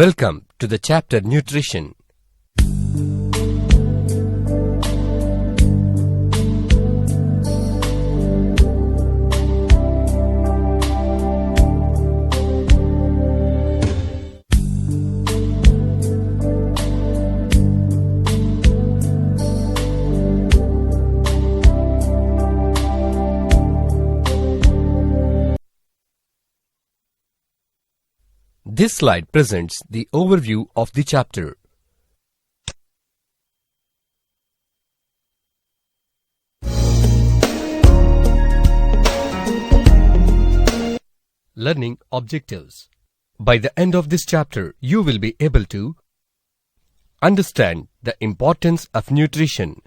Welcome to the chapter Nutrition. This slide presents the overview of the chapter. Learning objectives. By the end of this chapter, you will be able to understand the importance of nutrition,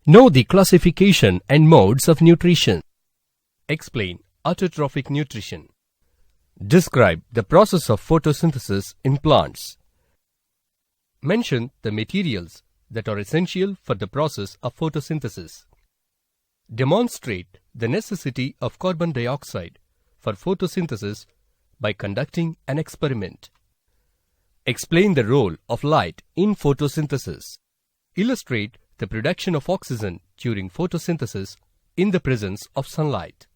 know the classification and modes of nutrition, explain Heterotrophic Nutrition, describe the process of photosynthesis in plants, mention the materials that are essential for the process of photosynthesis, demonstrate the necessity of carbon dioxide for photosynthesis by conducting an experiment, explain the role of light in photosynthesis, illustrate the production of oxygen during photosynthesis in the presence of sunlight,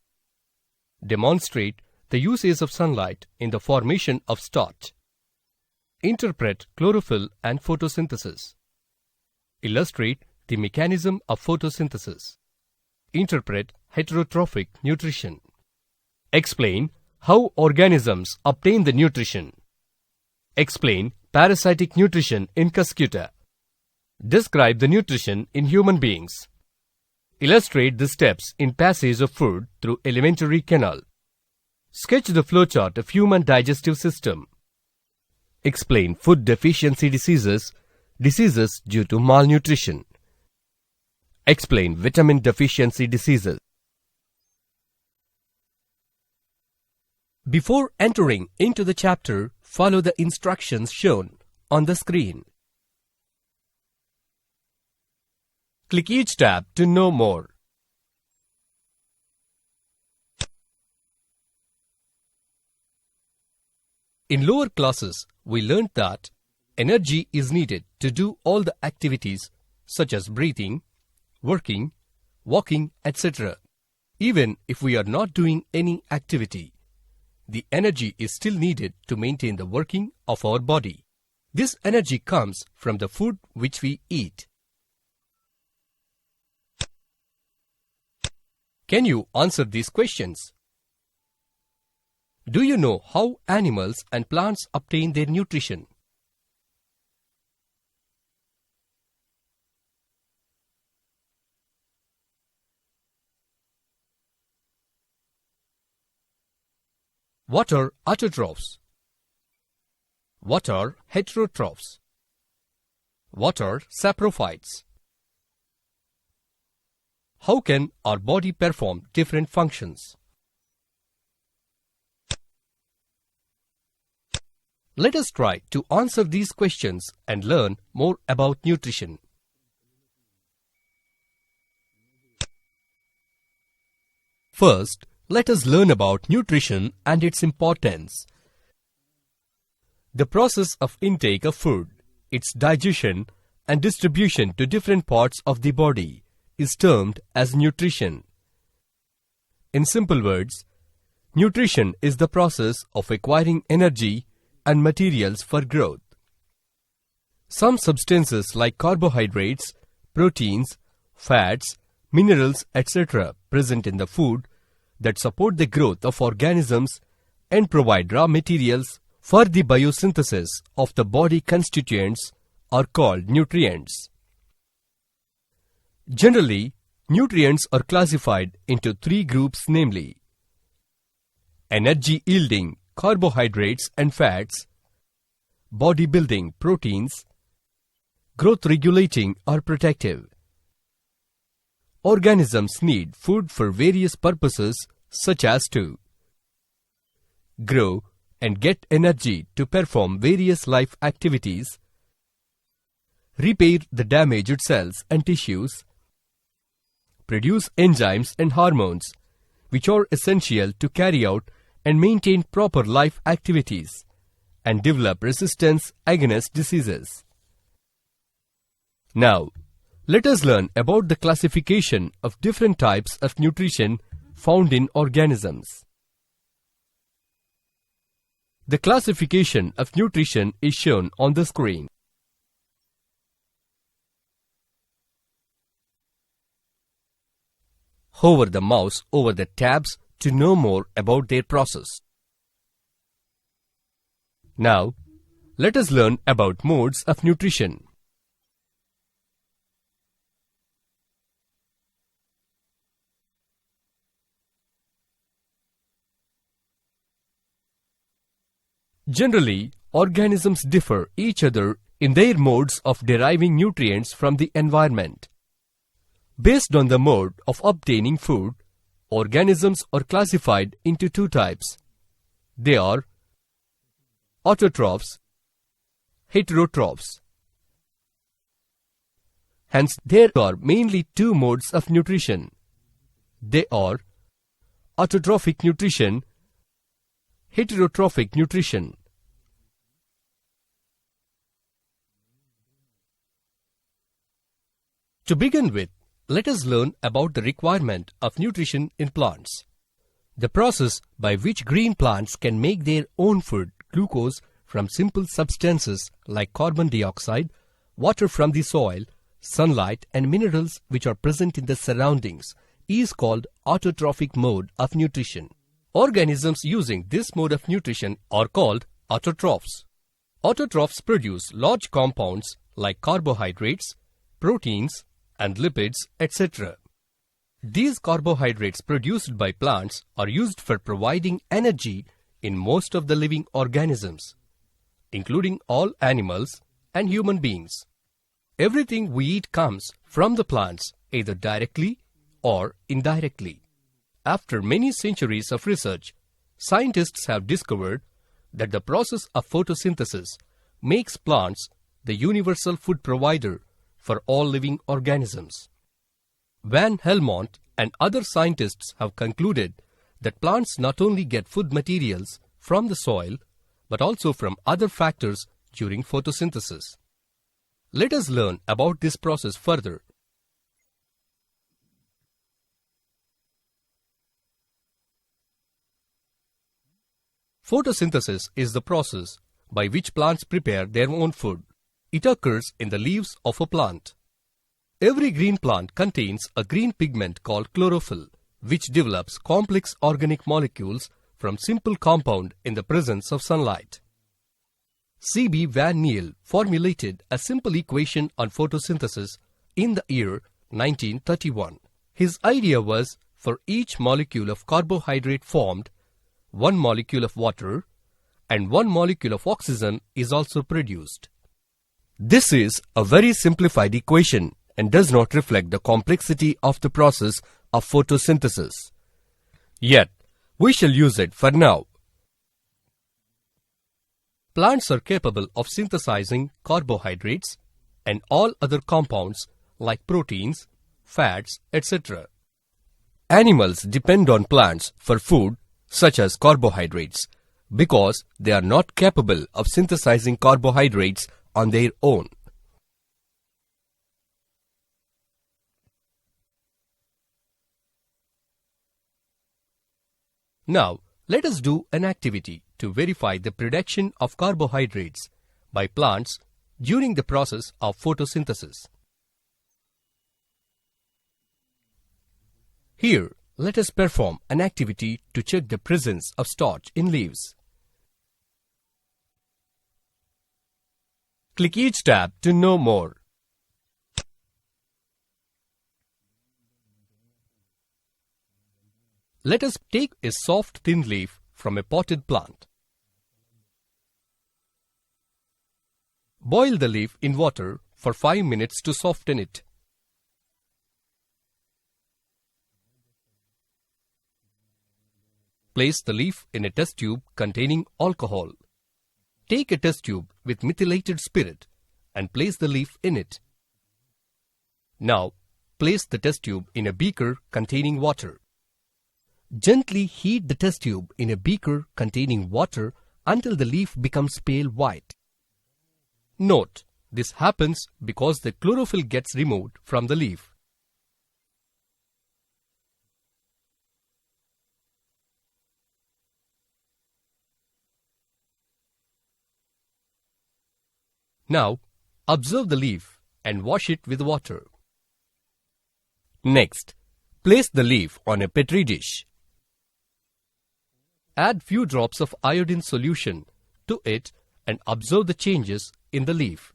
demonstrate the uses of sunlight in the formation of starch, interpret chlorophyll and photosynthesis, illustrate the mechanism of photosynthesis, interpret heterotrophic nutrition, explain how organisms obtain the nutrition, explain parasitic nutrition in Cuscuta, describe the nutrition in human beings, illustrate the steps in passage of food through alimentary canal, sketch the flowchart of human digestive system, explain food deficiency diseases due to malnutrition, explain vitamin deficiency diseases. Before entering into the chapter, follow the instructions shown on the screen. Click each tab to know more. In lower classes, we learned that energy is needed to do all the activities such as breathing, working, walking, etc. Even if we are not doing any activity, the energy is still needed to maintain the working of our body. This energy comes from the food which we eat. Can you answer these questions? Do you know how animals and plants obtain their nutrition? What are autotrophs? What are heterotrophs? What are saprophytes? How can our body perform different functions? Let us try to answer these questions and learn more about nutrition. First, let us learn about nutrition and its importance. The process of intake of food, its digestion and distribution to different parts of the body is termed as nutrition. In simple words, nutrition is the process of acquiring energy and materials for growth. Some substances like carbohydrates, proteins, fats, minerals, etc. present in the food that support the growth of organisms and provide raw materials for the biosynthesis of the body constituents are called nutrients. Generally, nutrients are classified into three groups, namely energy-yielding carbohydrates and fats, body-building proteins, growth-regulating or protective. Organisms need food for various purposes such as to grow and get energy to perform various life activities, repair the damaged cells and tissues, produce enzymes and hormones which are essential to carry out and maintain proper life activities, and develop resistance against diseases. Now, let us learn about the classification of different types of nutrition found in organisms. The classification of nutrition is shown on the screen. Hover the mouse over the tabs to know more about their process. Now, let us learn about modes of nutrition. Generally, organisms differ each other in their modes of deriving nutrients from the environment. Based on the mode of obtaining food, organisms are classified into two types. They are autotrophs, heterotrophs. Hence, there are mainly two modes of nutrition. They are autotrophic nutrition, heterotrophic nutrition. To begin with, let us learn about the requirement of nutrition in plants. The process by which green plants can make their own food, glucose, from simple substances like carbon dioxide, water from the soil, sunlight and minerals which are present in the surroundings, is called autotrophic mode of nutrition. Organisms using this mode of nutrition are called autotrophs. Autotrophs produce large compounds like carbohydrates, proteins, and lipids, etc. These carbohydrates produced by plants are used for providing energy in most of the living organisms, including all animals and human beings. Everything we eat comes from the plants, either directly or indirectly. After many centuries of research, scientists have discovered that the process of photosynthesis makes plants the universal food provider for all living organisms. Van Helmont and other scientists have concluded that plants not only get food materials from the soil, but also from other factors during photosynthesis. Let us learn about this process further. Photosynthesis is the process by which plants prepare their own food. It occurs in the leaves of a plant. Every green plant contains a green pigment called chlorophyll, which develops complex organic molecules from simple compound in the presence of sunlight. C.B. Van Niel formulated a simple equation on photosynthesis in the year 1931. His idea was for each molecule of carbohydrate formed, one molecule of water and one molecule of oxygen is also produced. This is a very simplified equation and does not reflect the complexity of the process of photosynthesis. Yet, we shall use it for now. Plants are capable of synthesizing carbohydrates and all other compounds like proteins, fats, etc. Animals depend on plants for food such as carbohydrates because they are not capable of synthesizing carbohydrates on their own. Now, let us do an activity to verify the production of carbohydrates by plants during the process of photosynthesis. Here, let us perform an activity to check the presence of starch in leaves. Click each tab to know more. Let us take a soft thin leaf from a potted plant. Boil the leaf in water for 5 minutes to soften it. Place the leaf in a test tube containing alcohol. Take a test tube with methylated spirit and place the leaf in it. Now, place the test tube in a beaker containing water. Gently heat the test tube in a beaker containing water until the leaf becomes pale white. Note, this happens because the chlorophyll gets removed from the leaf. Now, observe the leaf and wash it with water. Next, place the leaf on a petri dish. Add few drops of iodine solution to it and observe the changes in the leaf.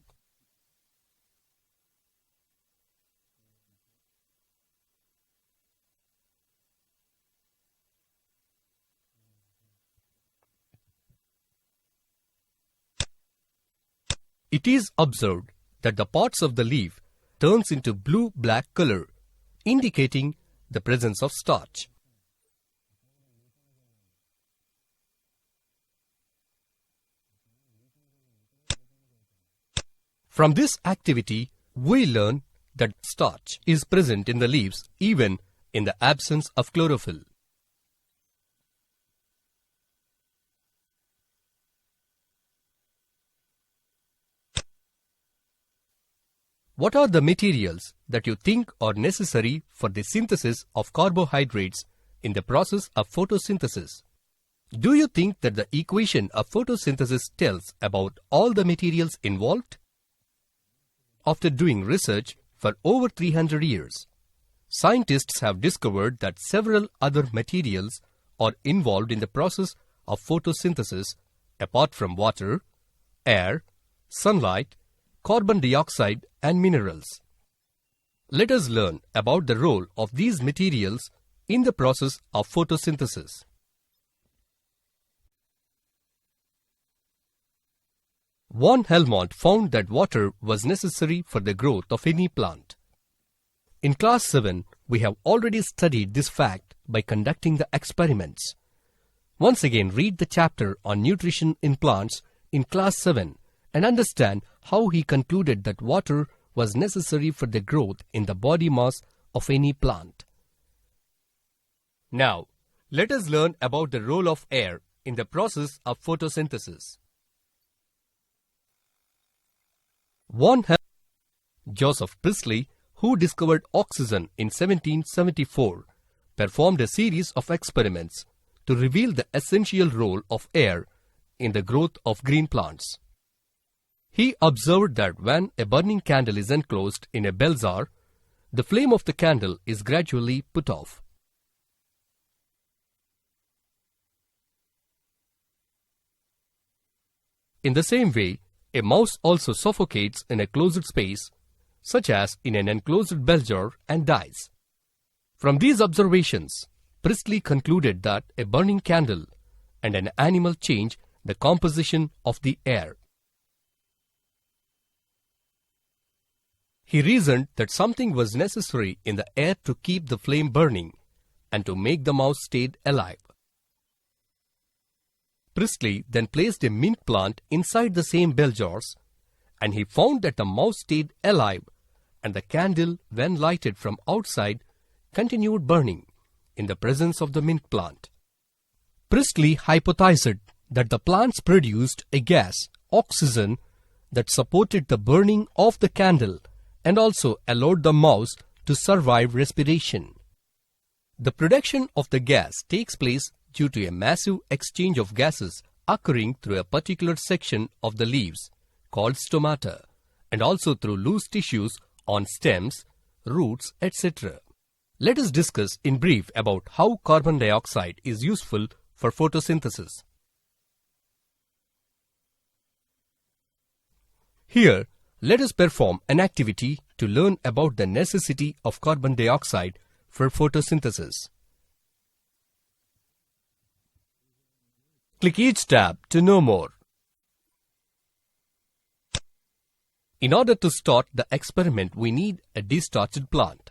It is observed that the parts of the leaf turns into blue-black color, indicating the presence of starch. From this activity, we learn that starch is present in the leaves even in the absence of chlorophyll. What are the materials that you think are necessary for the synthesis of carbohydrates in the process of photosynthesis? Do you think that the equation of photosynthesis tells about all the materials involved? After doing research for over 300 years, scientists have discovered that several other materials are involved in the process of photosynthesis apart from water, air, sunlight, carbon dioxide and minerals. Let us learn about the role of these materials in the process of photosynthesis. Von Helmont found that water was necessary for the growth of any plant. In class 7, we have already studied this fact by conducting the experiments. Once again, read the chapter on nutrition in plants in class 7 and understand how he concluded that water was necessary for the growth in the body mass of any plant. Now, let us learn about the role of air in the process of photosynthesis. Joseph Priestley, who discovered oxygen in 1774, performed a series of experiments to reveal the essential role of air in the growth of green plants. He observed that when a burning candle is enclosed in a bell jar, the flame of the candle is gradually put off. In the same way, a mouse also suffocates in a closed space, such as in an enclosed bell jar, and dies. From these observations, Priestley concluded that a burning candle and an animal change the composition of the air. He reasoned that something was necessary in the air to keep the flame burning and to make the mouse stay alive. Priestley then placed a mint plant inside the same bell jars, and he found that the mouse stayed alive and the candle, when lighted from outside, continued burning in the presence of the mint plant. Priestley hypothesized that the plants produced a gas, oxygen, that supported the burning of the candle and also allowed the mouse to survive respiration. The production of the gas takes place due to a massive exchange of gases occurring through a particular section of the leaves called stomata, and also through loose tissues on stems, roots, etc. Let us discuss in brief about how carbon dioxide is useful for photosynthesis. Here, let us perform an activity to learn about the necessity of carbon dioxide for photosynthesis. Click each tab to know more. In order to start the experiment, we need a destarched plant.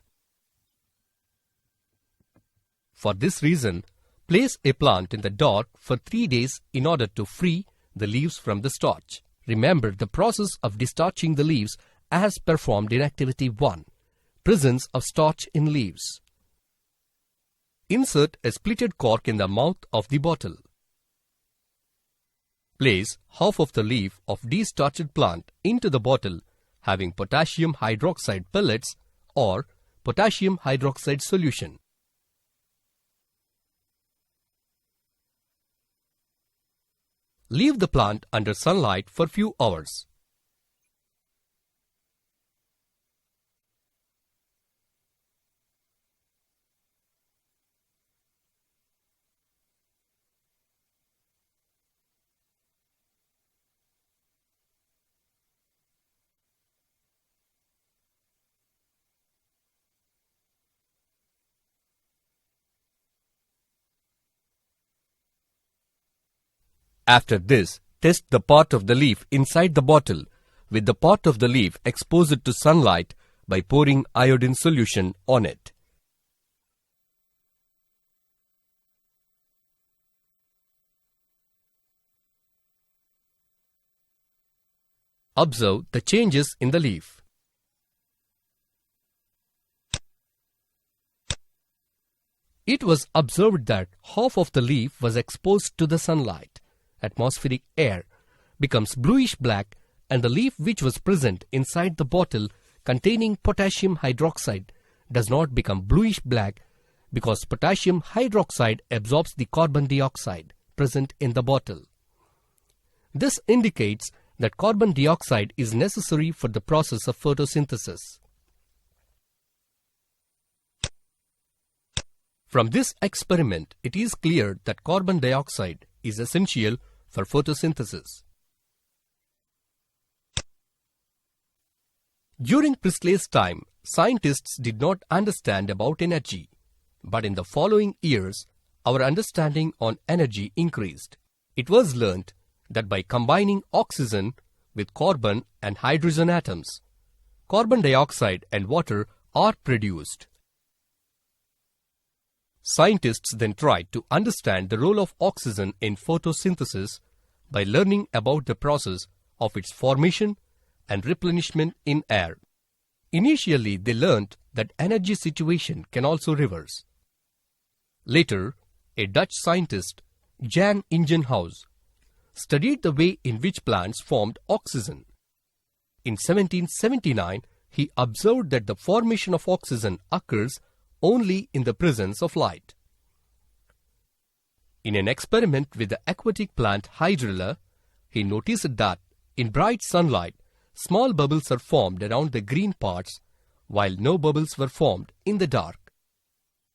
For this reason, place a plant in the dark for 3 days in order to free the leaves from the starch. Remember the process of destarching the leaves as performed in Activity 1, presence of starch in leaves. Insert a splitted cork in the mouth of the bottle. Place half of the leaf of destarched plant into the bottle having potassium hydroxide pellets or potassium hydroxide solution. Leave the plant under sunlight for few hours. After this, test the part of the leaf inside the bottle with the part of the leaf exposed to sunlight by pouring iodine solution on it. Observe the changes in the leaf. It was observed that half of the leaf was exposed to the sunlight. Atmospheric air becomes bluish black, and the leaf which was present inside the bottle containing potassium hydroxide does not become bluish black because potassium hydroxide absorbs the carbon dioxide present in the bottle. This indicates that carbon dioxide is necessary for the process of photosynthesis. From this experiment, it is clear that carbon dioxide is essential for photosynthesis. During Priestley's time, scientists did not understand about energy, but in the following years, our understanding on energy increased. It was learnt that by combining oxygen with carbon and hydrogen atoms, carbon dioxide and water are produced. Scientists then tried to understand the role of oxygen in photosynthesis by learning about the process of its formation and replenishment in air. Initially, they learned that energy situation can also reverse. Later, a Dutch scientist, Jan Ingenhousz, studied the way in which plants formed oxygen. In 1779, he observed that the formation of oxygen occurs only in the presence of light. In an experiment with the aquatic plant Hydrilla, he noticed that in bright sunlight, small bubbles are formed around the green parts, while no bubbles were formed in the dark.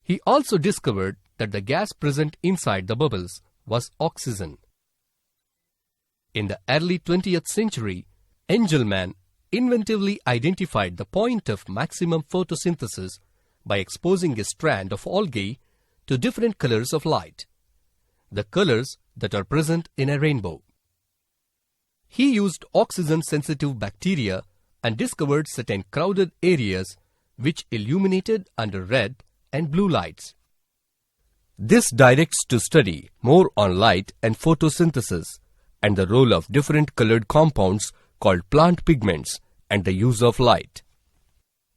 He also discovered that the gas present inside the bubbles was oxygen. In the early 20th century, Engelmann inventively identified the point of maximum photosynthesis by exposing a strand of algae to different colors of light, the colors that are present in a rainbow. He used oxygen-sensitive bacteria and discovered certain crowded areas which illuminated under red and blue lights. This directs to study more on light and photosynthesis and the role of different colored compounds called plant pigments and the use of light.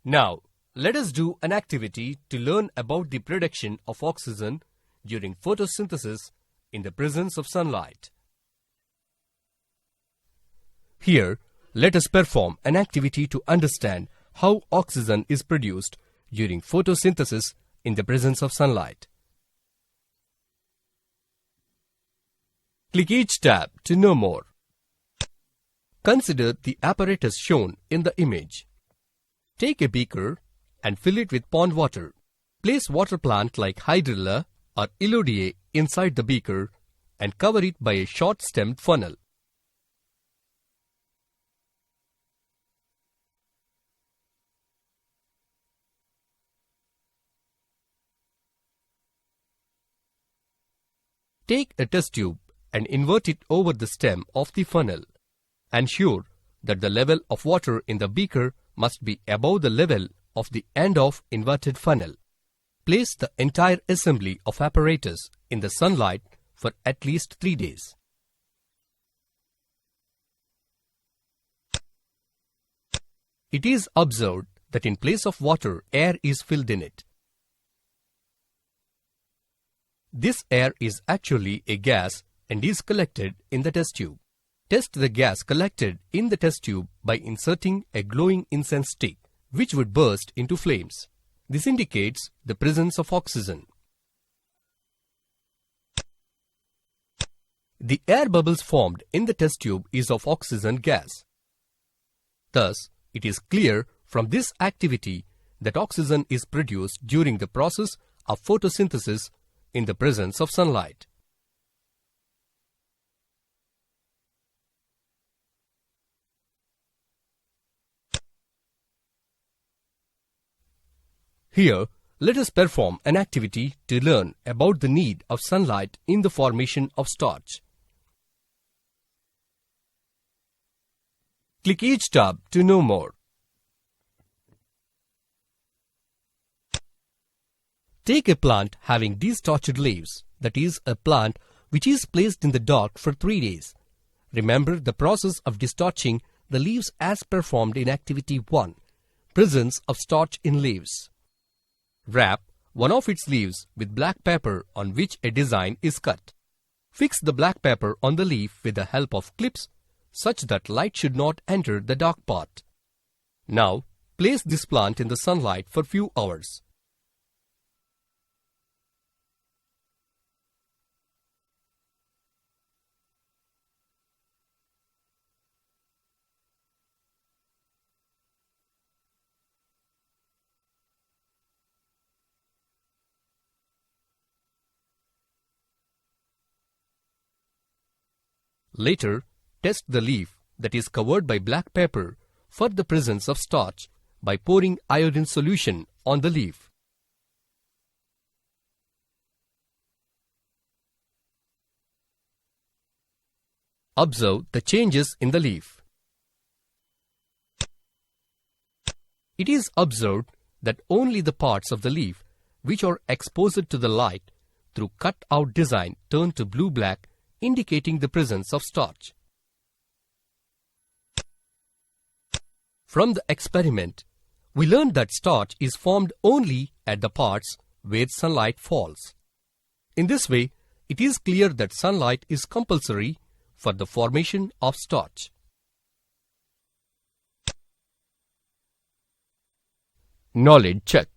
Now, let us do an activity to learn about the production of oxygen during photosynthesis in the presence of sunlight. Here, let us perform an activity to understand how oxygen is produced during photosynthesis in the presence of sunlight. Click each tab to know more. Consider the apparatus shown in the image. Take a beaker and fill it with pond water. Place water plant like Hydrilla or Elodie inside the beaker and cover it by a short-stemmed funnel. Take a test tube and invert it over the stem of the funnel. Ensure that the level of water in the beaker must be above the level of the end of inverted funnel. Place the entire assembly of apparatus in the sunlight for at least 3 days. It is observed that in place of water, air is filled in it. This air is actually a gas and is collected in the test tube. Test the gas collected in the test tube by inserting a glowing incense stick, which would burst into flames. This indicates the presence of oxygen. The air bubbles formed in the test tube is of oxygen gas. Thus, it is clear from this activity that oxygen is produced during the process of photosynthesis in the presence of sunlight. Here, let us perform an activity to learn about the need of sunlight in the formation of starch. Click each tab to know more. Take a plant having destarched leaves, that is, a plant which is placed in the dark for 3 days. Remember the process of destarching the leaves as performed in Activity 1, presence of starch in leaves. Wrap one of its leaves with black paper on which a design is cut. Fix the black paper on the leaf with the help of clips such that light should not enter the dark part. Now, place this plant in the sunlight for few hours. Later, test the leaf that is covered by black paper for the presence of starch by pouring iodine solution on the leaf. Observe the changes in the leaf. It is observed that only the parts of the leaf which are exposed to the light through cut-out design turn to blue-black, indicating the presence of starch. From the experiment, we learned that starch is formed only at the parts where sunlight falls. In this way, it is clear that sunlight is compulsory for the formation of starch. Knowledge check.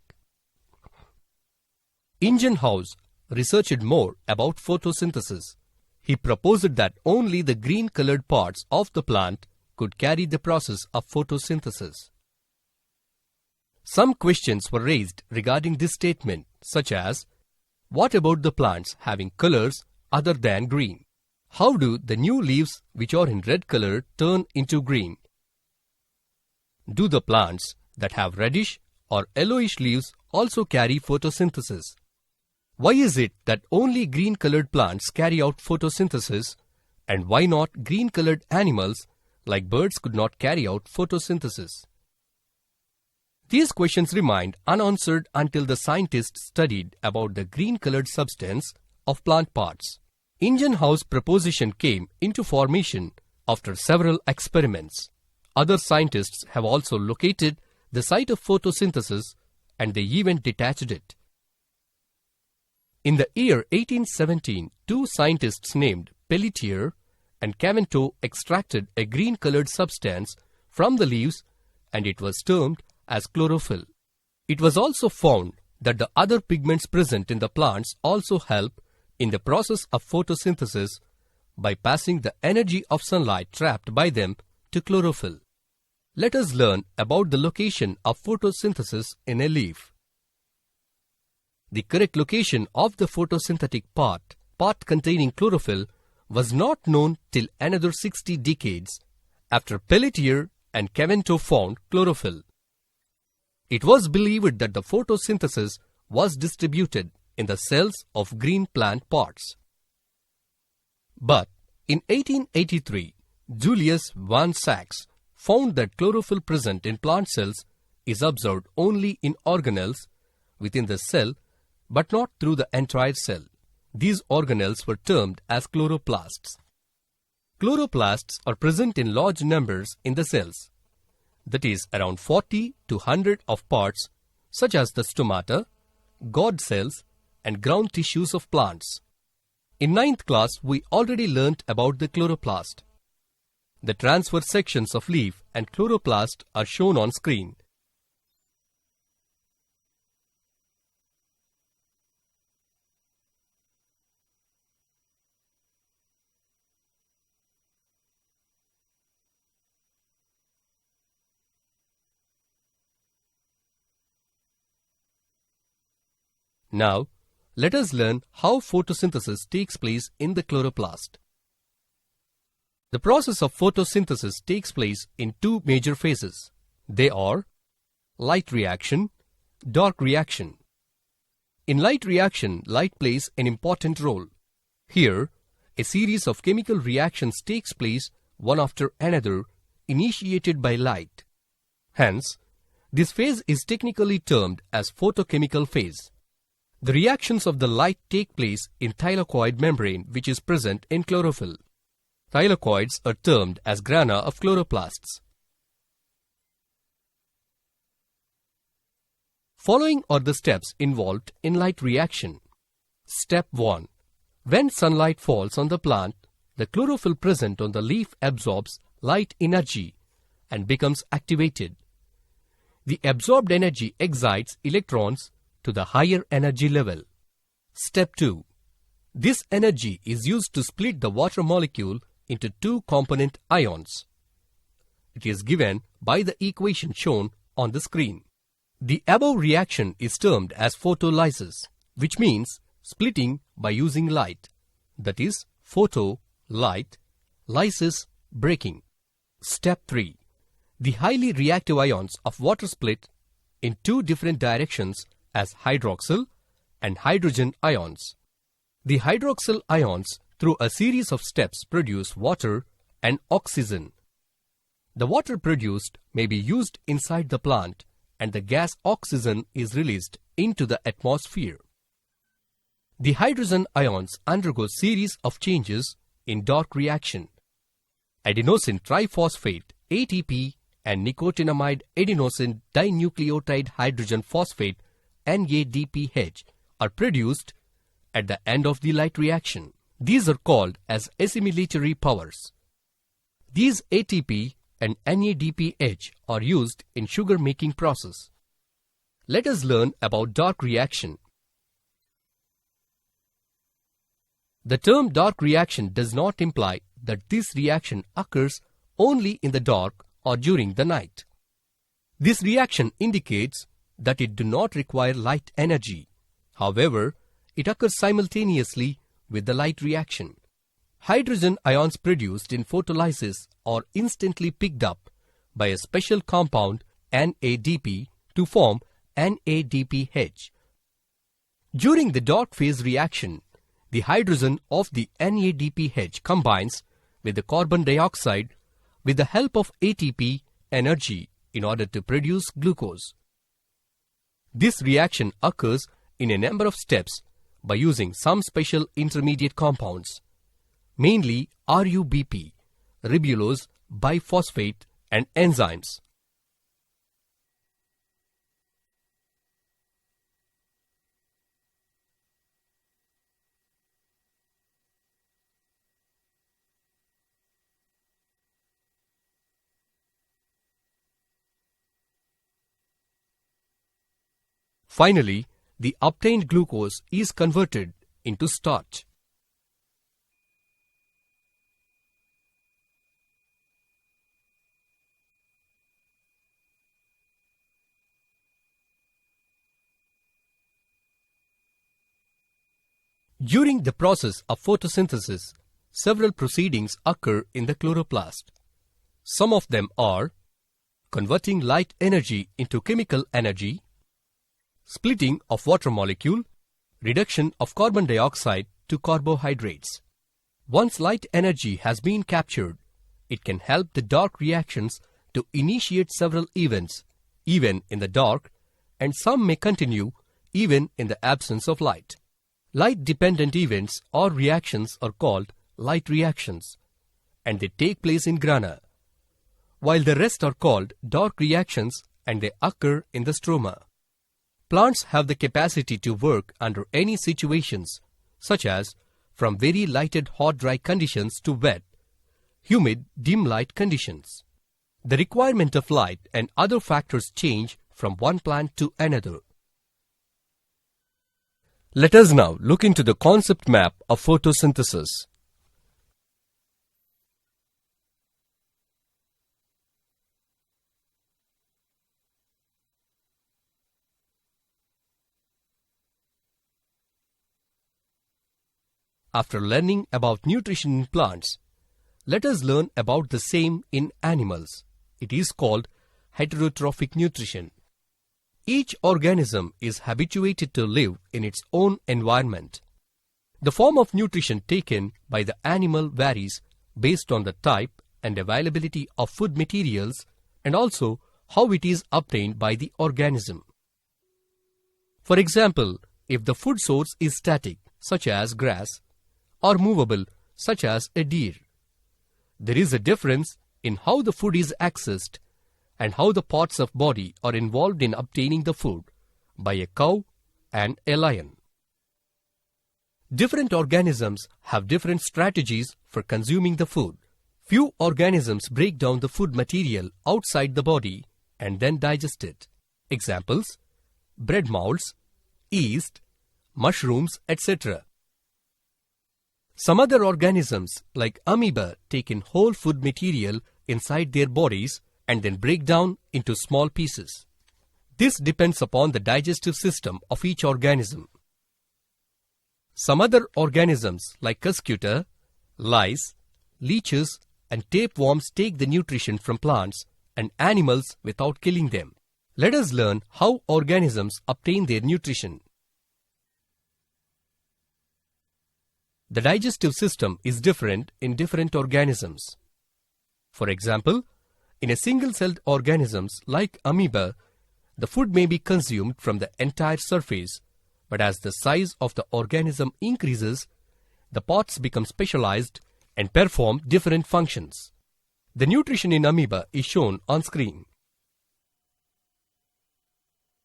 Ingenhousz researched more about photosynthesis. He proposed that only the green-colored parts of the plant could carry the process of photosynthesis. Some questions were raised regarding this statement, such as, what about the plants having colors other than green? How do the new leaves which are in red color turn into green? Do the plants that have reddish or yellowish leaves also carry photosynthesis? Why is it that only green-colored plants carry out photosynthesis, and why not green-colored animals like birds could not carry out photosynthesis? These questions remained unanswered until the scientists studied about the green-colored substance of plant parts. Ingenhousz's proposition came into formation after several experiments. Other scientists have also located the site of photosynthesis, and they even detached it. In the year 1817, two scientists named Pelletier and Caventou extracted a green-colored substance from the leaves, and it was termed as chlorophyll. It was also found that the other pigments present in the plants also help in the process of photosynthesis by passing the energy of sunlight trapped by them to chlorophyll. Let us learn about the location of photosynthesis in a leaf. The correct location of the photosynthetic part containing chlorophyll, was not known till another 60 decades after Pelletier and Caventou found chlorophyll. It was believed that the photosynthesis was distributed in the cells of green plant parts. But in 1883, Julius van Sachs found that chlorophyll present in plant cells is observed only in organelles within the cell, but not through the entire cell. These organelles were termed as chloroplasts. Chloroplasts are present in large numbers in the cells, that is around 40 to 100 of parts such as the stomata, gourd cells and ground tissues of plants. In 9th class, we already learnt about the chloroplast. The transverse sections of leaf and chloroplast are shown on screen. Now, let us learn how photosynthesis takes place in the chloroplast. The process of photosynthesis takes place in two major phases. They are light reaction, dark reaction. In light reaction, light plays an important role. Here, a series of chemical reactions takes place one after another, initiated by light. Hence, this phase is technically termed as photochemical phase. The reactions of the light take place in thylakoid membrane, which is present in chlorophyll. Thylakoids are termed as grana of chloroplasts. Following are the steps involved in light reaction. Step 1. When sunlight falls on the plant, the chlorophyll present on the leaf absorbs light energy and becomes activated. The absorbed energy excites electrons to the higher energy level. Step 2. This energy is used to split the water molecule into two component ions. It is given by the equation shown on the screen. The above reaction is termed as photolysis, which means splitting by using light. That is, photo, light, lysis, breaking. Step 3. The highly reactive ions of water split in two different directions as hydroxyl and hydrogen ions. The hydroxyl ions, through a series of steps, produce water and oxygen. The water produced may be used inside the plant, and the gas oxygen is released into the atmosphere. The hydrogen ions undergo series of changes in dark reaction. Adenosine triphosphate ATP and nicotinamide adenosine dinucleotide hydrogen phosphate NADPH are produced at the end of the light reaction. These are called as assimilatory powers. These ATP and NADPH are used in sugar making process. Let us learn about dark reaction. The term dark reaction does not imply that this reaction occurs only in the dark or during the night. This reaction indicates that it do not require light energy. However, it occurs simultaneously with the light reaction. Hydrogen ions produced in photolysis are instantly picked up by a special compound NADP to form NADPH. During the dark phase reaction, the hydrogen of the NADPH combines with the carbon dioxide with the help of ATP energy in order to produce glucose. This reaction occurs in a number of steps by using some special intermediate compounds, mainly RUBP, ribulose biphosphate, and enzymes. Finally, the obtained glucose is converted into starch. During the process of photosynthesis, several proceedings occur in the chloroplast. Some of them are converting light energy into chemical energy, splitting of water molecule, reduction of carbon dioxide to carbohydrates. Once light energy has been captured, it can help the dark reactions to initiate several events, even in the dark, and some may continue even in the absence of light. Light-dependent events or reactions are called light reactions, and they take place in grana, while the rest are called dark reactions and they occur in the stroma. Plants have the capacity to work under any situations, such as from very lighted hot dry conditions to wet, humid dim light conditions. The requirement of light and other factors change from one plant to another. Let us now look into the concept map of photosynthesis. After learning about nutrition in plants, let us learn about the same in animals. It is called heterotrophic nutrition. Each organism is habituated to live in its own environment. The form of nutrition taken by the animal varies based on the type and availability of food materials and also how it is obtained by the organism. For example, if the food source is static, such as grass, or movable, such as a deer, there is a difference in how the food is accessed and how the parts of body are involved in obtaining the food by a cow and a lion. Different organisms have different strategies for consuming the food. Few organisms break down the food material outside the body and then digest it. Examples: bread molds, yeast, mushrooms, etc. Some other organisms, like amoeba, take in whole food material inside their bodies and then break down into small pieces. This depends upon the digestive system of each organism. Some other organisms, like cuscuta, lice, leeches, and tapeworms, take the nutrition from plants and animals without killing them. Let us learn how organisms obtain their nutrition. The digestive system is different in different organisms. For example, in a single-celled organisms like amoeba, the food may be consumed from the entire surface, but as the size of the organism increases, the parts become specialized and perform different functions. The nutrition in amoeba is shown on screen.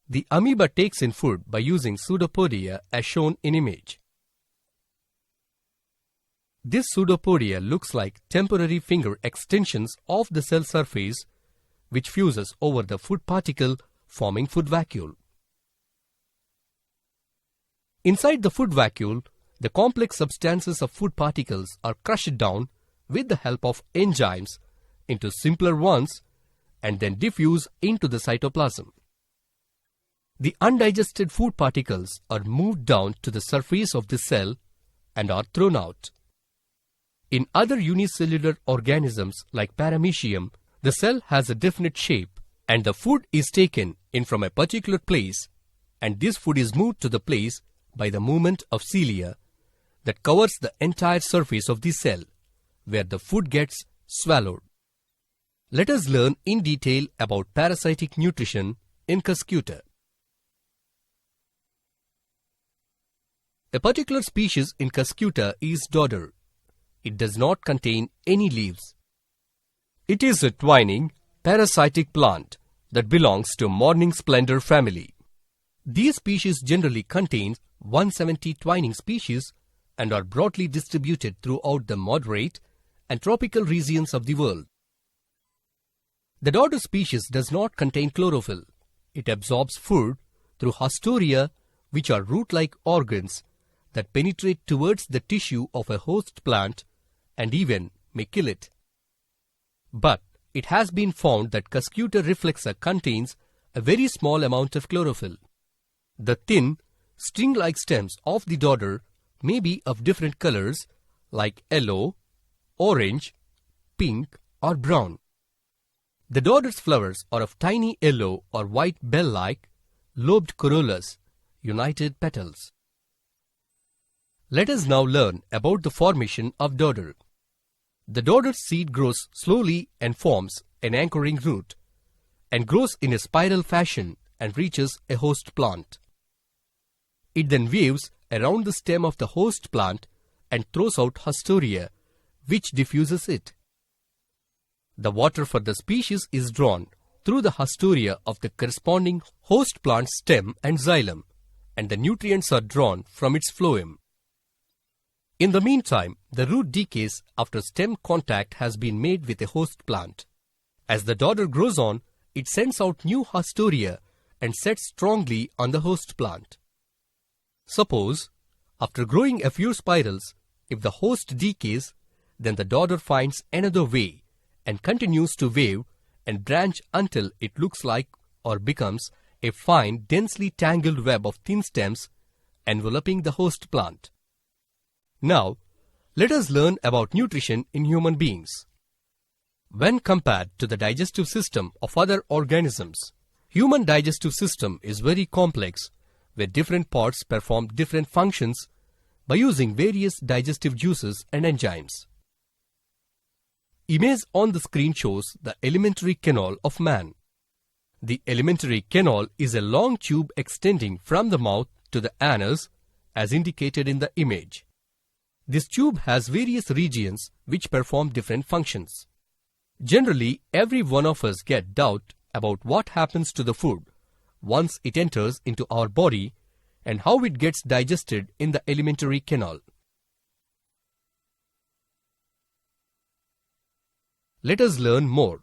The amoeba takes in food by using pseudopodia as shown in image. This pseudopodia looks like temporary finger extensions of the cell surface which fuses over the food particle, forming food vacuole. Inside the food vacuole, the complex substances of food particles are crushed down with the help of enzymes into simpler ones and then diffuse into the cytoplasm. The undigested food particles are moved down to the surface of the cell and are thrown out. In other unicellular organisms like paramecium, the cell has a definite shape and the food is taken in from a particular place, and this food is moved to the place by the movement of cilia that covers the entire surface of the cell, where the food gets swallowed. Let us learn in detail about parasitic nutrition in cuscuta. A particular species in cuscuta is dodder. It does not contain any leaves. It is a twining, parasitic plant that belongs to morning splendor family. These species generally contain 170 twining species and are broadly distributed throughout the moderate and tropical regions of the world. The dodder species does not contain chlorophyll. It absorbs food through haustoria, which are root-like organs that penetrate towards the tissue of a host plant and even may kill it. But it has been found that cuscuta reflexa contains a very small amount of chlorophyll. The thin, string-like stems of the dodder may be of different colors like yellow, orange, pink or brown. The dodder's flowers are of tiny yellow or white bell-like, lobed corollas, united petals. Let us now learn about the formation of dodder. The dodder seed grows slowly and forms an anchoring root and grows in a spiral fashion and reaches a host plant. It then waves around the stem of the host plant and throws out haustoria, which diffuses it. The water for the species is drawn through the haustoria of the corresponding host plant stem and xylem, and the nutrients are drawn from its phloem. In the meantime, the root decays after stem contact has been made with a host plant. As the dodder grows on, it sends out new haustoria and sets strongly on the host plant. Suppose, after growing a few spirals, if the host decays, then the dodder finds another way and continues to wave and branch until it looks like or becomes a fine, densely tangled web of thin stems enveloping the host plant. Now, let us learn about nutrition in human beings. When compared to the digestive system of other organisms, human digestive system is very complex, where different parts perform different functions by using various digestive juices and enzymes. Image on the screen shows the alimentary canal of man. The alimentary canal is a long tube extending from the mouth to the anus, as indicated in the image. This tube has various regions which perform different functions. Generally, every one of us gets doubt about what happens to the food once it enters into our body and how it gets digested in the alimentary canal. Let us learn more.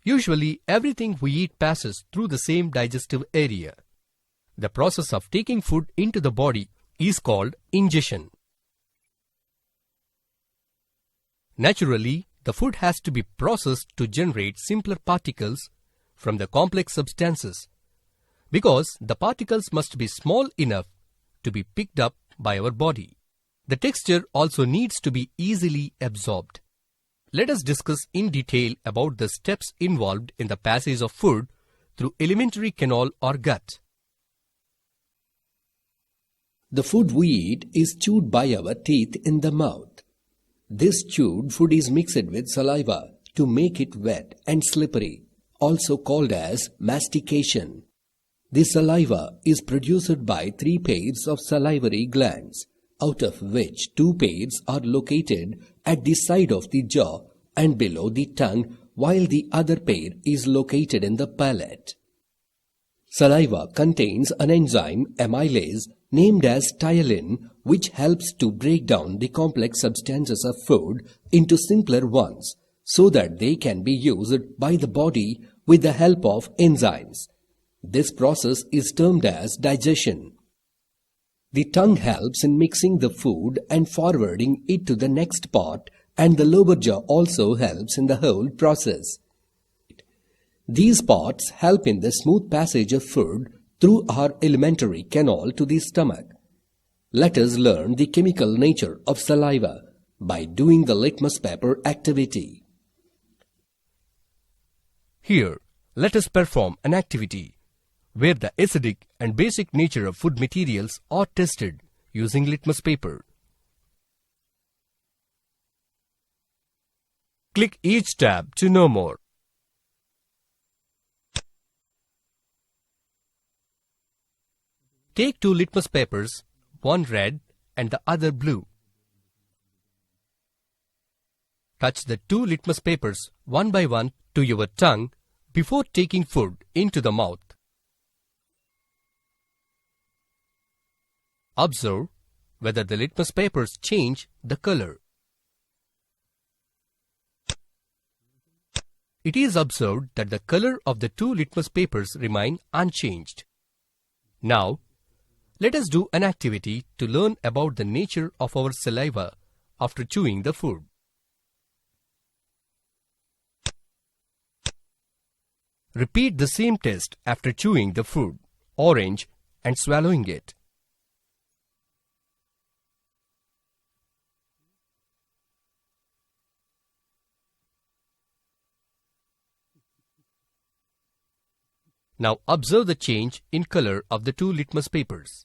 Usually, everything we eat passes through the same digestive area. The process of taking food into the body is called ingestion. Naturally, the food has to be processed to generate simpler particles from the complex substances, because the particles must be small enough to be picked up by our body. The texture also needs to be easily absorbed. Let us discuss in detail about the steps involved in the passage of food through alimentary canal or gut. The food we eat is chewed by our teeth in the mouth. This chewed food is mixed with saliva to make it wet and slippery, also called as mastication. The saliva is produced by 3 pairs of salivary glands, out of which 2 pairs are located at the side of the jaw and below the tongue, while the other pair is located in the palate. Saliva contains an enzyme amylase named as ptyalin, which helps to break down the complex substances of food into simpler ones so that they can be used by the body with the help of enzymes. This process is termed as digestion. The tongue helps in mixing the food and forwarding it to the next part, and the lower jaw also helps in the whole process. These parts help in the smooth passage of food through our alimentary canal to the stomach. Let us learn the chemical nature of saliva by doing the litmus paper activity. Here, let us perform an activity where the acidic and basic nature of food materials are tested using litmus paper. Click each tab to know more. Take 2 litmus papers, one red and the other blue. Touch the 2 litmus papers one by one to your tongue before taking food into the mouth. Observe whether the litmus papers change the color. It is observed that the color of the 2 litmus papers remain unchanged. Now, let us do an activity to learn about the nature of our saliva after chewing the food. Repeat the same test after chewing the food, orange, and swallowing it. Now observe the change in color of the 2 litmus papers.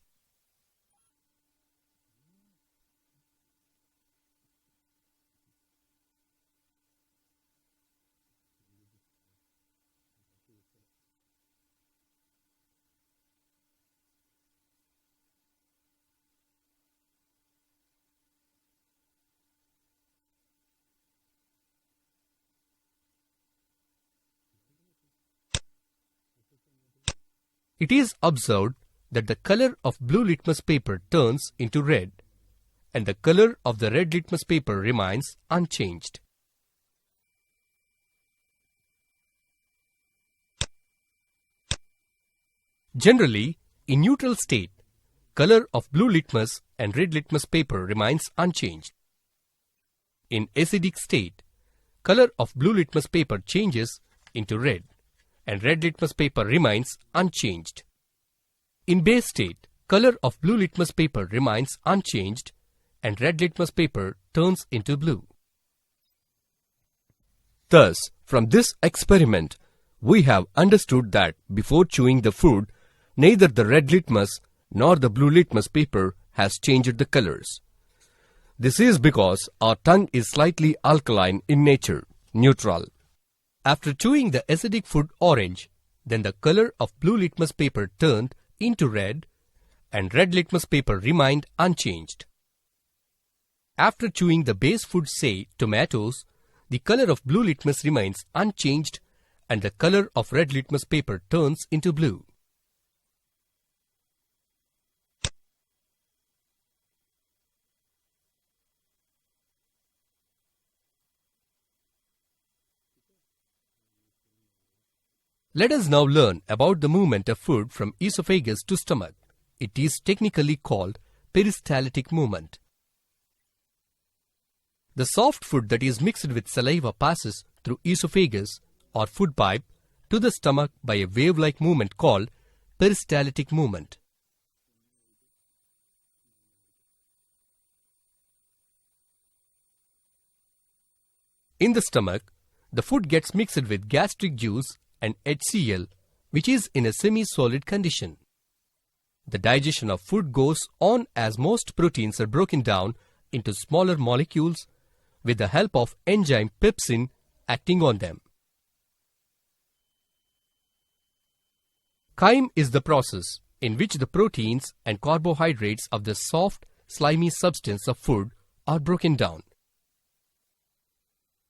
It is observed that the color of blue litmus paper turns into red and the color of the red litmus paper remains unchanged. Generally, in neutral state, color of blue litmus and red litmus paper remains unchanged. In acidic state, color of blue litmus paper changes into red and red litmus paper remains unchanged. In base state, color of blue litmus paper remains unchanged and red litmus paper turns into blue. Thus, from this experiment, we have understood that before chewing the food, neither the red litmus nor the blue litmus paper has changed the colors. This is because our tongue is slightly alkaline in nature, neutral. After chewing the acidic food orange, then the color of blue litmus paper turned into red and red litmus paper remained unchanged. After chewing the base food, say tomatoes, the color of blue litmus remains unchanged and the color of red litmus paper turns into blue. Let us now learn about the movement of food from esophagus to stomach. It is technically called peristaltic movement. The soft food that is mixed with saliva passes through esophagus or food pipe to the stomach by a wave-like movement called peristaltic movement. In the stomach, the food gets mixed with gastric juice and HCl, which is in a semi-solid condition. The digestion of food goes on as most proteins are broken down into smaller molecules with the help of enzyme pepsin acting on them. Chyme is the process in which the proteins and carbohydrates of the soft, slimy substance of food are broken down.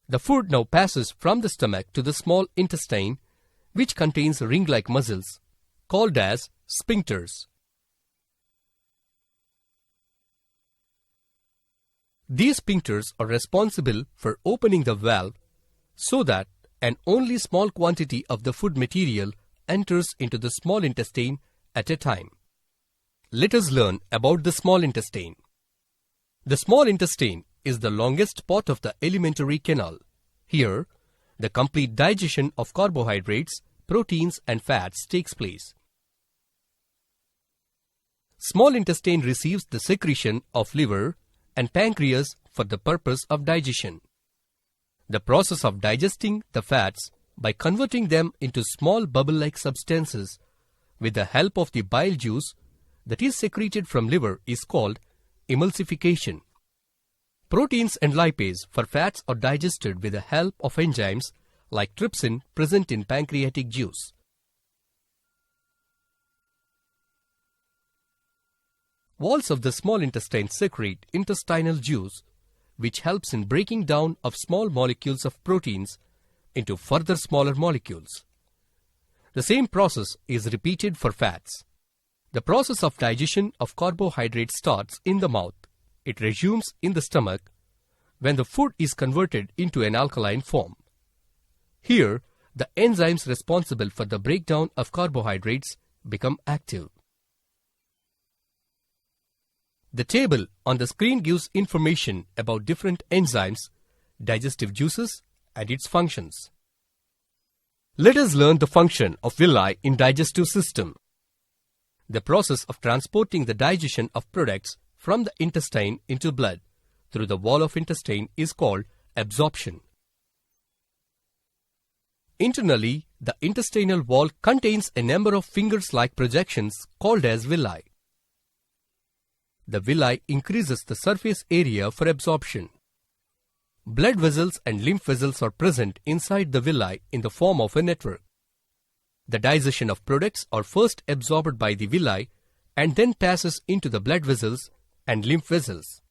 The food now passes from the stomach to the small intestine, which contains ring-like muscles called as sphincters. These sphincters are responsible for opening the valve so that an only small quantity of the food material enters into the small intestine at a time. Let us learn about the small intestine. The small intestine is the longest part of the alimentary canal. Here, the complete digestion of carbohydrates, proteins and fats takes place. Small intestine receives the secretion of liver and pancreas for the purpose of digestion. The process of digesting the fats by converting them into small bubble-like substances with the help of the bile juice that is secreted from liver is called emulsification. Proteins and lipase for fats are digested with the help of enzymes like trypsin present in pancreatic juice. Walls of the small intestine secrete intestinal juice, which helps in breaking down of small molecules of proteins into further smaller molecules. The same process is repeated for fats. The process of digestion of carbohydrate starts in the mouth. It resumes in the stomach when the food is converted into an alkaline form. Here, the enzymes responsible for the breakdown of carbohydrates become active. The table on the screen gives information about different enzymes, digestive juices, and its functions. Let us learn the function of villi in digestive system. The process of transporting the digestion of products from the intestine into blood through the wall of intestine is called absorption. Internally, the intestinal wall contains a number of fingers-like projections called as villi. The villi increases the surface area for absorption. Blood vessels and lymph vessels are present inside the villi in the form of a network. The digestion of products are first absorbed by the villi and then passes into the blood vessels and lymph vessels.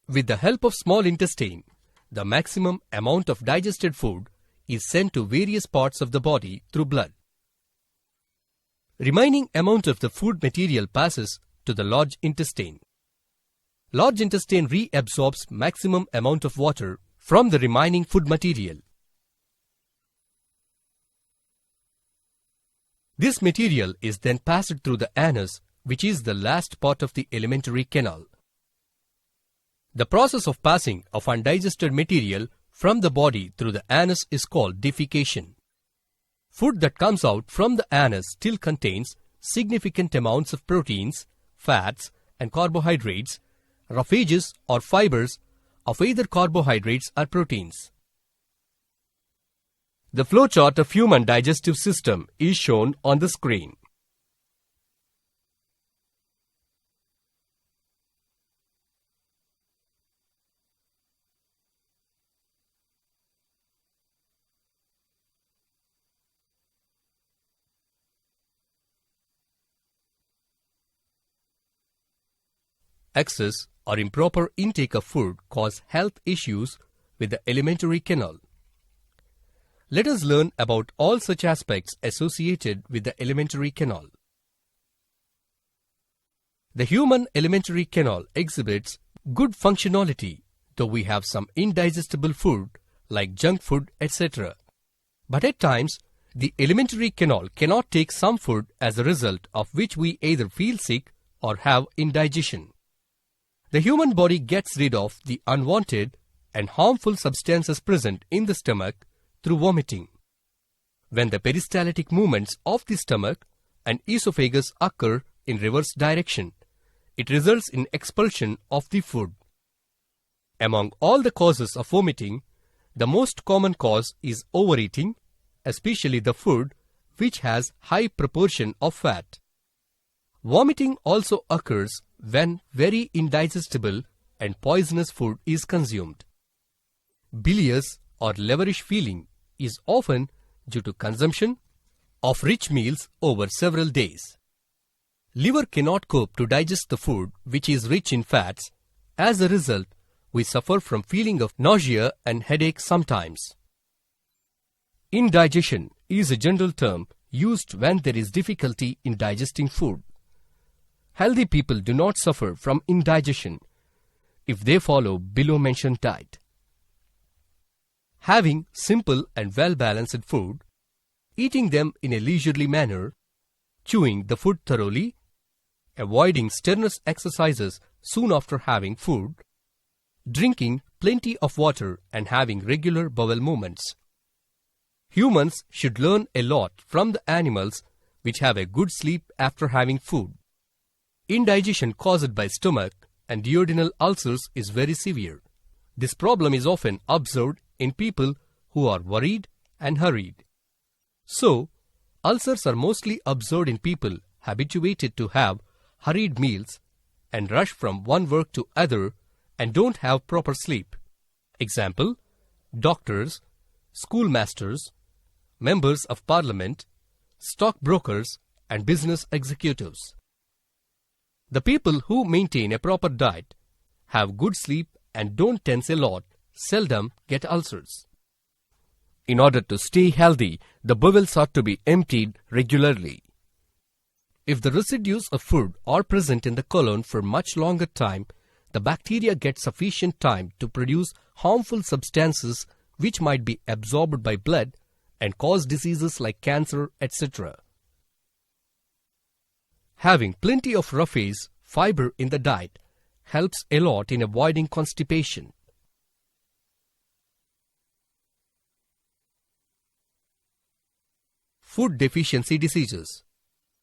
With the help of small intestine, the maximum amount of digested food is sent to various parts of the body through blood. Remaining amount of the food material passes to the large intestine. Large intestine reabsorbs maximum amount of water from the remaining food material. This material is then passed through the anus, which is the last part of the alimentary canal. The process of passing of undigested material from the body through the anus is called defecation. Food that comes out from the anus still contains significant amounts of proteins, fats, and carbohydrates, roughages or fibers of either carbohydrates or proteins. The flowchart of human digestive system is shown on the screen. Excess or improper intake of food cause health issues with the alimentary canal. Let us learn about all such aspects associated with the alimentary canal. The human alimentary canal exhibits good functionality, though we have some indigestible food like junk food, etc. But at times, the alimentary canal cannot take some food, as a result of which we either feel sick or have indigestion. The human body gets rid of the unwanted and harmful substances present in the stomach through vomiting. When the peristaltic movements of the stomach and esophagus occur in reverse direction, it results in expulsion of the food. Among all the causes of vomiting, the most common cause is overeating, especially the food which has high proportion of fat. Vomiting also occurs when very indigestible and poisonous food is consumed. Bilious or liverish feeling is often due to consumption of rich meals over several days. Liver cannot cope to digest the food which is rich in fats. As a result, we suffer from feeling of nausea and headache sometimes. Indigestion is a general term used when there is difficulty in digesting food. Healthy people do not suffer from indigestion if they follow below mentioned diet. Having simple and well-balanced food, eating them in a leisurely manner, chewing the food thoroughly, avoiding strenuous exercises soon after having food, drinking plenty of water and having regular bowel movements. Humans should learn a lot from the animals which have a good sleep after having food. Indigestion caused by stomach and duodenal ulcers is very severe. This problem is often observed in people who are worried and hurried. So, ulcers are mostly observed in people habituated to have hurried meals and rush from one work to other and don't have proper sleep. Example, doctors, schoolmasters, members of parliament, stockbrokers, and business executives. The people who maintain a proper diet, have good sleep and don't tense a lot, seldom get ulcers. In order to stay healthy, the bowels ought to be emptied regularly. If the residues of food are present in the colon for much longer time, the bacteria get sufficient time to produce harmful substances which might be absorbed by blood and cause diseases like cancer, etc. Having plenty of roughage, fiber in the diet helps a lot in avoiding constipation. Food deficiency diseases.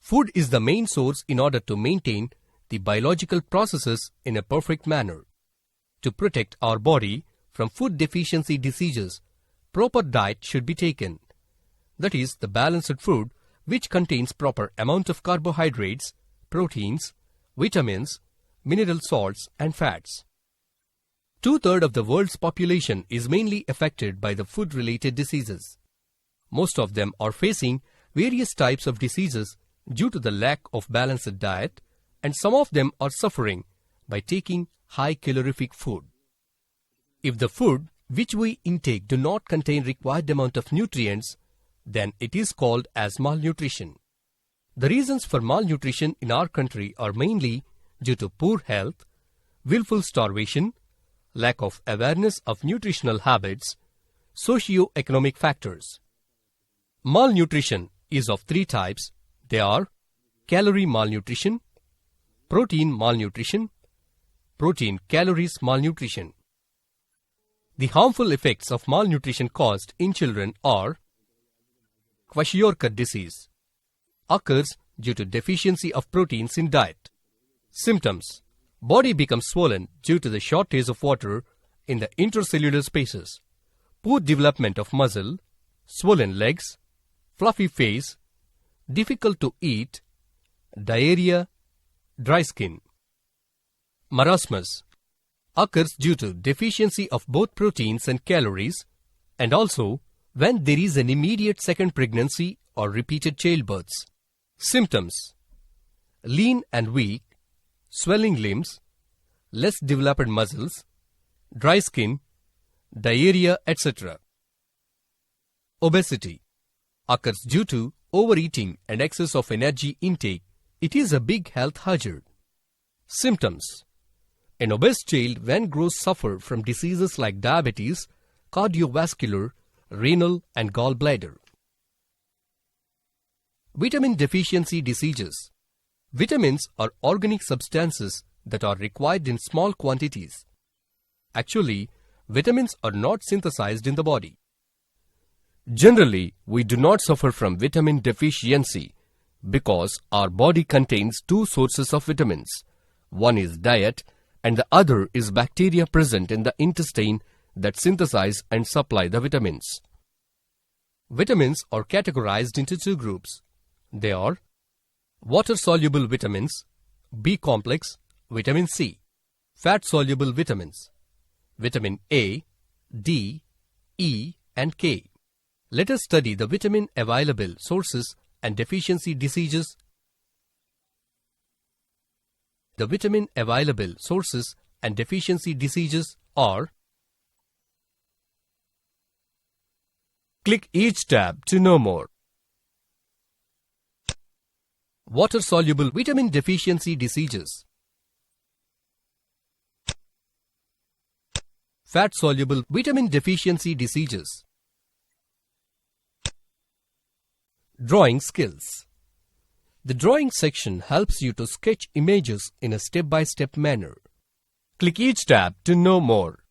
Food is the main source in order to maintain the biological processes in a perfect manner. To protect our body from food deficiency diseases, proper diet should be taken. That is, the balanced food which contains proper amount of carbohydrates, proteins, vitamins, mineral salts and fats. 2/3 of the world's population is mainly affected by the food-related diseases. Most of them are facing various types of diseases due to the lack of balanced diet, and some of them are suffering by taking high calorific food. If the food which we intake do not contain required amount of nutrients, then it is called as malnutrition. The reasons for malnutrition in our country are mainly due to poor health, willful starvation, lack of awareness of nutritional habits, socio-economic factors. Malnutrition is of three types. They are calorie malnutrition, protein malnutrition, protein calories malnutrition. The harmful effects of malnutrition caused in children are kwashiorkor disease, occurs due to deficiency of proteins in diet. Symptoms: body becomes swollen due to the shortage of water in the intracellular spaces, poor development of muscle, swollen legs, fluffy face, difficult to eat, diarrhea, dry skin. Marasmus occurs due to deficiency of both proteins and calories, and also when there is an immediate second pregnancy or repeated childbirths. Symptoms: lean and weak, swelling limbs, less developed muscles, dry skin, diarrhea, etc. Obesity occurs due to overeating and excess of energy intake. It is a big health hazard. Symptoms: an obese child when grows suffer from diseases like diabetes, cardiovascular, renal and gallbladder. Vitamin deficiency diseases. Vitamins are organic substances that are required in small quantities. Actually, vitamins are not synthesized in the body. Generally, we do not suffer from vitamin deficiency because our body contains two sources of vitamins. One is diet and the other is bacteria present in the intestine that synthesize and supply the vitamins. Vitamins are categorized into two groups. They are water-soluble vitamins, B complex, vitamin C, fat-soluble vitamins, vitamin A, D, E and K. Let us study the vitamin available sources and deficiency diseases. The vitamin available sources and deficiency diseases are. Click each tab to know more. Water-soluble vitamin deficiency diseases. Fat-soluble vitamin deficiency diseases. Drawing skills. The drawing section helps you to sketch images in a step-by-step manner. Click each tab to know more.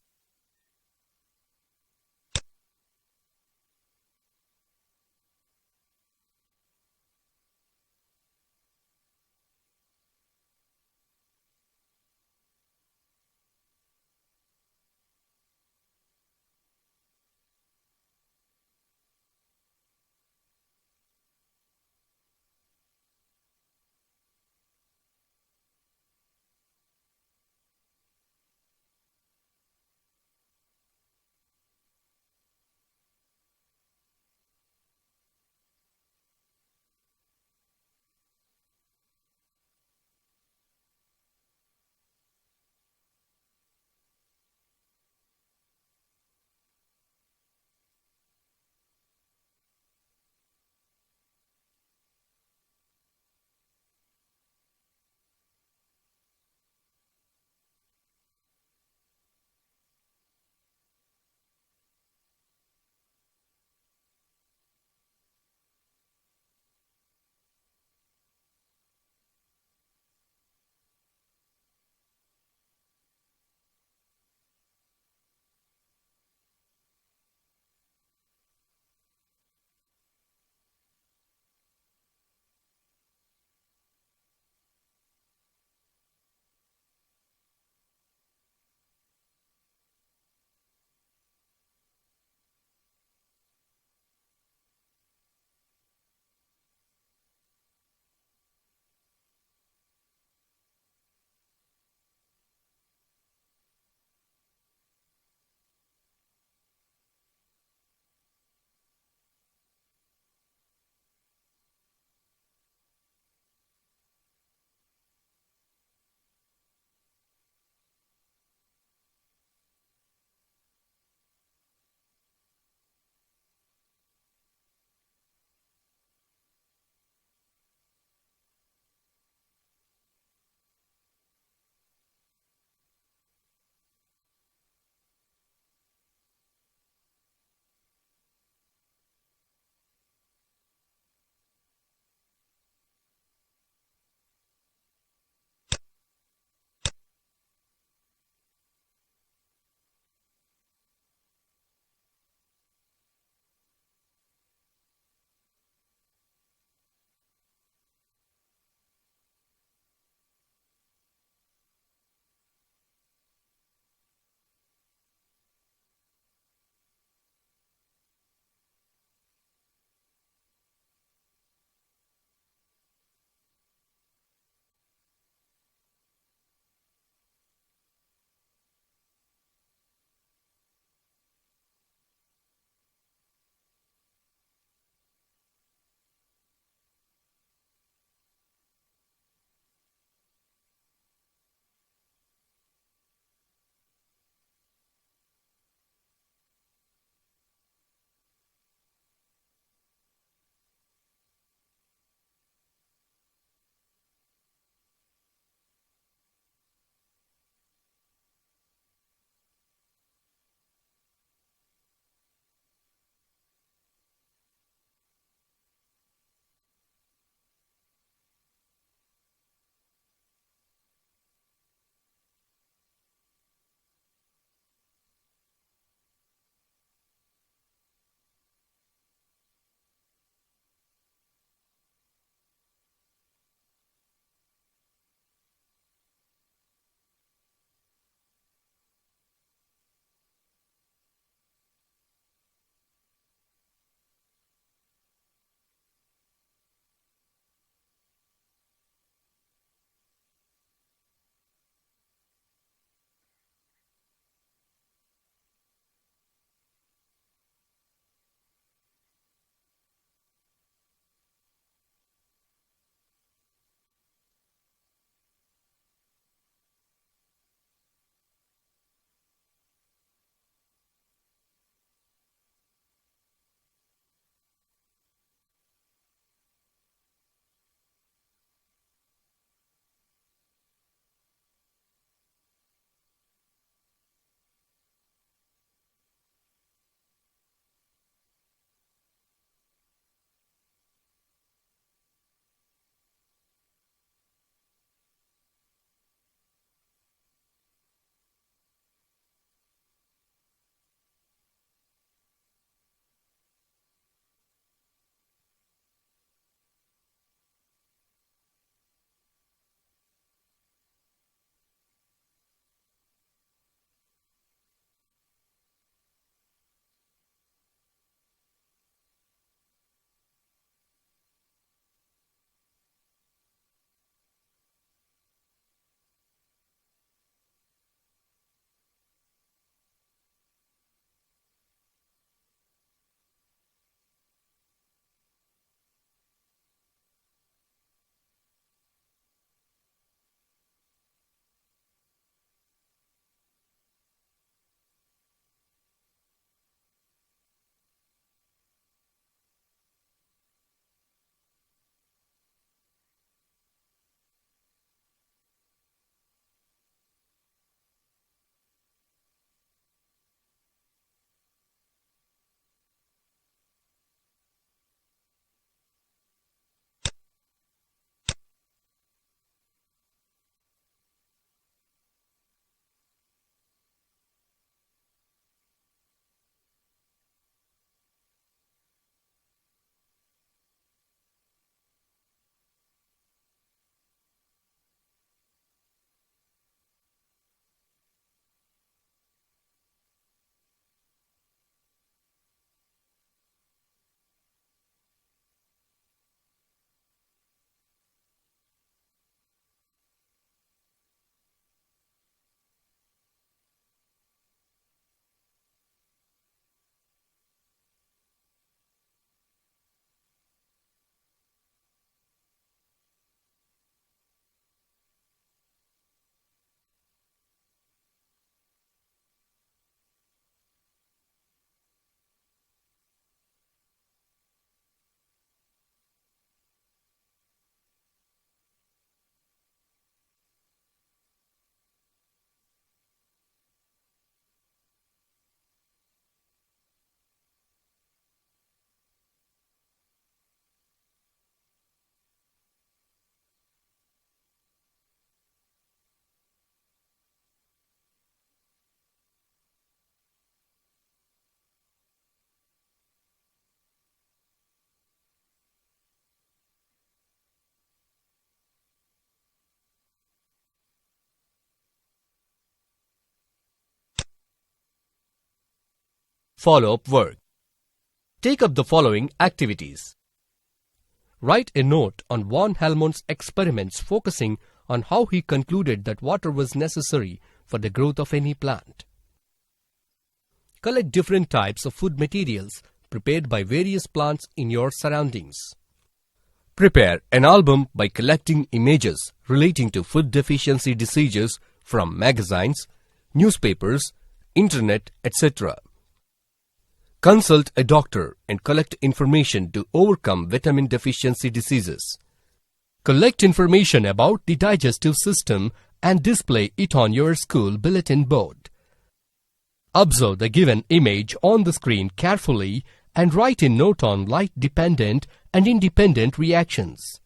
Follow-up work. Take up the following activities. Write a note on von Helmont's experiments focusing on how he concluded that water was necessary for the growth of any plant. Collect different types of food materials prepared by various plants in your surroundings. Prepare an album by collecting images relating to food deficiency diseases from magazines, newspapers, internet, etc. Consult a doctor and collect information to overcome vitamin deficiency diseases. Collect information about the digestive system and display it on your school bulletin board. Observe the given image on the screen carefully and write a note on light-dependent and independent reactions.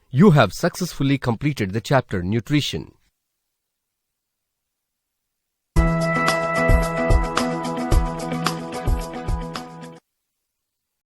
You have successfully completed the chapter Nutrition.